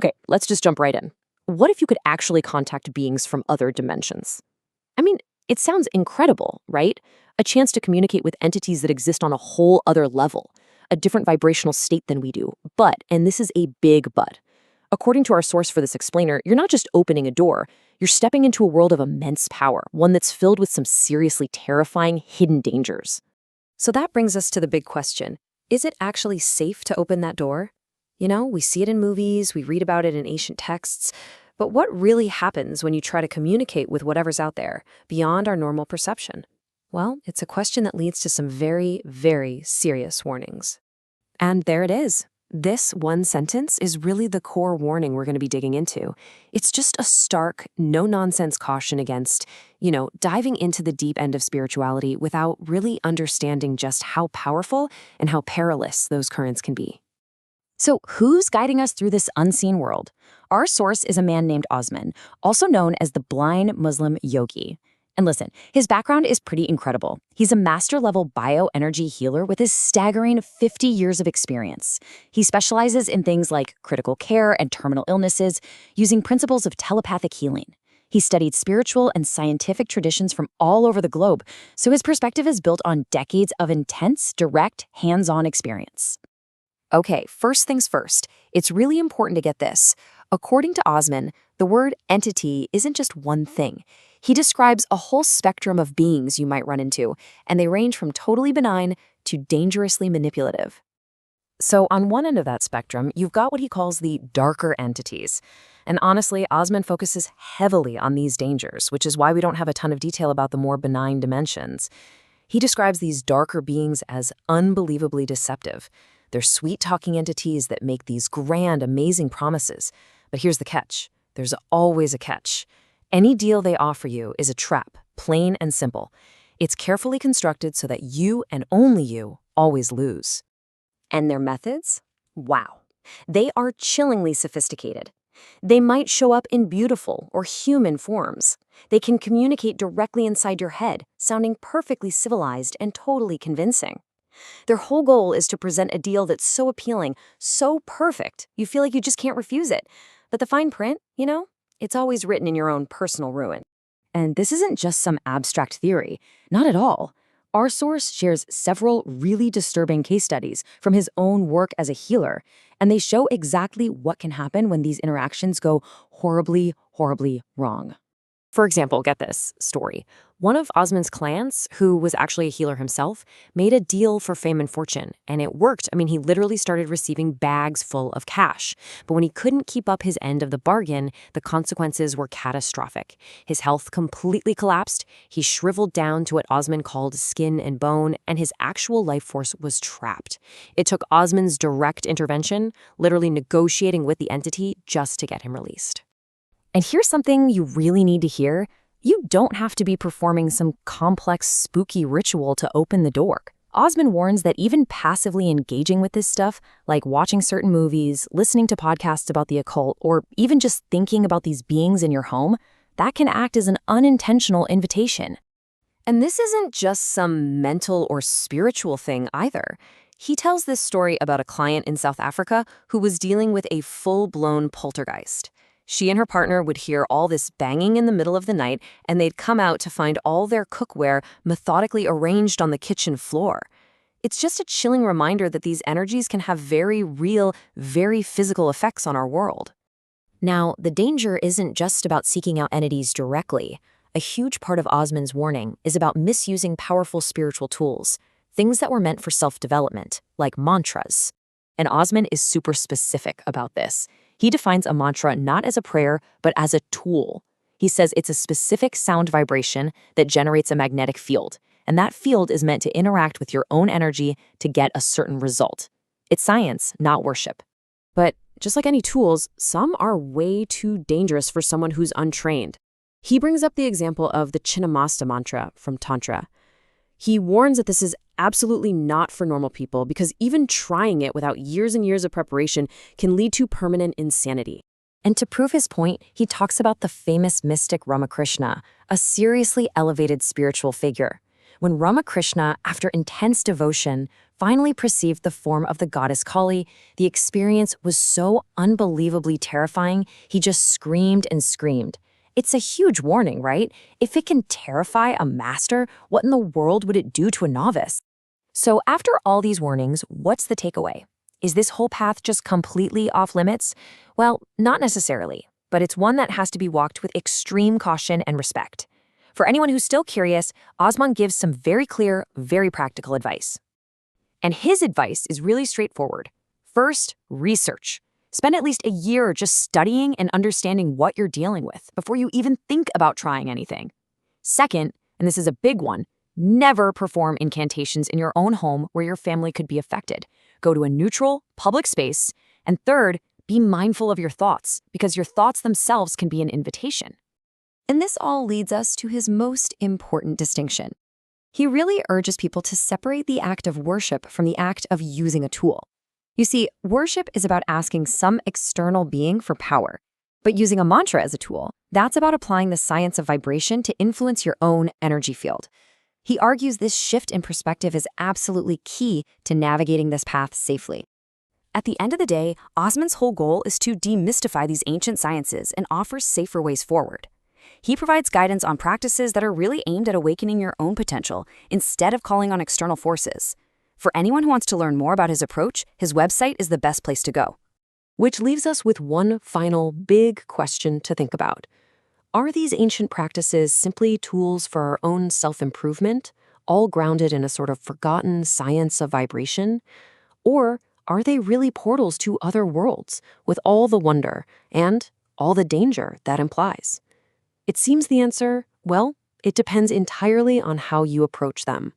Okay, let's just jump right in. What if you could actually contact beings from other dimensions? I mean, it sounds incredible, right? A chance to communicate with entities that exist on a whole other level, a different vibrational state than we do. But, and this is a big but, according to our source for this explainer, you're not just opening a door, you're stepping into a world of immense power, one that's filled with some seriously terrifying hidden dangers. So that brings us to the big question. Is it actually safe to open that door? You know, we see it in movies, we read about it in ancient texts, but what really happens when you try to communicate with whatever's out there, beyond our normal perception? Well, it's a question that leads to some very, very serious warnings. And there it is. This one sentence is really the core warning we're going to be digging into. It's just a stark, no-nonsense caution against, diving into the deep end of spirituality without really understanding just how powerful and how perilous those currents can be. So who's guiding us through this unseen world? Our source is a man named Osman, also known as the blind Muslim yogi. And listen, his background is pretty incredible. He's a master-level bioenergy healer with his staggering 50 years of experience. He specializes in things like critical care and terminal illnesses, using principles of telepathic healing. He studied spiritual and scientific traditions from all over the globe, so his perspective is built on decades of intense, direct, hands-on experience. Okay, first things first, it's really important to get this. According to Osman, the word entity isn't just one thing. He describes a whole spectrum of beings you might run into, and they range from totally benign to dangerously manipulative. So on one end of that spectrum, you've got what he calls the darker entities. And honestly, Osman focuses heavily on these dangers, which is why we don't have a ton of detail about the more benign dimensions. He describes these darker beings as unbelievably deceptive. They're sweet-talking entities that make these grand, amazing promises. But here's the catch. There's always a catch. Any deal they offer you is a trap, plain and simple. It's carefully constructed so that you and only you always lose. And their methods? Wow. They are chillingly sophisticated. They might show up in beautiful or human forms. They can communicate directly inside your head, sounding perfectly civilized and totally convincing. Their whole goal is to present a deal that's so appealing, so perfect, you feel like you just can't refuse it. But the fine print, it's always written in your own personal ruin. And this isn't just some abstract theory. Not at all. Our source shares several really disturbing case studies from his own work as a healer, and they show exactly what can happen when these interactions go horribly, horribly wrong. For example, get this story. One of Osman's clients, who was actually a healer himself, made a deal for fame and fortune, and it worked. He literally started receiving bags full of cash. But when he couldn't keep up his end of the bargain, the consequences were catastrophic. His health completely collapsed, he shriveled down to what Osman called skin and bone, and his actual life force was trapped. It took Osman's direct intervention, literally negotiating with the entity just to get him released. And here's something you really need to hear. You don't have to be performing some complex, spooky ritual to open the door. Osman warns that even passively engaging with this stuff, like watching certain movies, listening to podcasts about the occult, or even just thinking about these beings in your home, that can act as an unintentional invitation. And this isn't just some mental or spiritual thing either. He tells this story about a client in South Africa who was dealing with a full-blown poltergeist. She and her partner would hear all this banging in the middle of the night, and they'd come out to find all their cookware methodically arranged on the kitchen floor. It's just a chilling reminder that these energies can have very real, very physical effects on our world. Now, the danger isn't just about seeking out entities directly. A huge part of Osman's warning is about misusing powerful spiritual tools, things that were meant for self-development, like mantras. And Osman is super specific about this. He defines a mantra not as a prayer, but as a tool. He says it's a specific sound vibration that generates a magnetic field, and that field is meant to interact with your own energy to get a certain result. It's science, not worship. But just like any tools, some are way too dangerous for someone who's untrained. He brings up the example of the Chinnamasta mantra from Tantra. He warns that this is absolutely not for normal people because even trying it without years and years of preparation can lead to permanent insanity. And to prove his point, he talks about the famous mystic Ramakrishna, a seriously elevated spiritual figure. When Ramakrishna, after intense devotion, finally perceived the form of the goddess Kali, the experience was so unbelievably terrifying, he just screamed and screamed. It's a huge warning, right? If it can terrify a master, what in the world would it do to a novice? So after all these warnings, what's the takeaway? Is this whole path just completely off limits? Well, not necessarily, but it's one that has to be walked with extreme caution and respect. For anyone who's still curious, Osman gives some very clear, very practical advice. And his advice is really straightforward. First, research. Spend at least a year just studying and understanding what you're dealing with before you even think about trying anything. Second, and this is a big one, never perform incantations in your own home where your family could be affected. Go to a neutral, public space. And third, be mindful of your thoughts, because your thoughts themselves can be an invitation. And this all leads us to his most important distinction. He really urges people to separate the act of worship from the act of using a tool. You see, worship is about asking some external being for power, but using a mantra as a tool, that's about applying the science of vibration to influence your own energy field. He argues this shift in perspective is absolutely key to navigating this path safely. At the end of the day, Osman's whole goal is to demystify these ancient sciences and offer safer ways forward. He provides guidance on practices that are really aimed at awakening your own potential instead of calling on external forces. For anyone who wants to learn more about his approach, his website is the best place to go. Which leaves us with one final big question to think about. Are these ancient practices simply tools for our own self-improvement, all grounded in a sort of forgotten science of vibration? Or are they really portals to other worlds with all the wonder and all the danger that implies? It seems the answer, well, it depends entirely on how you approach them.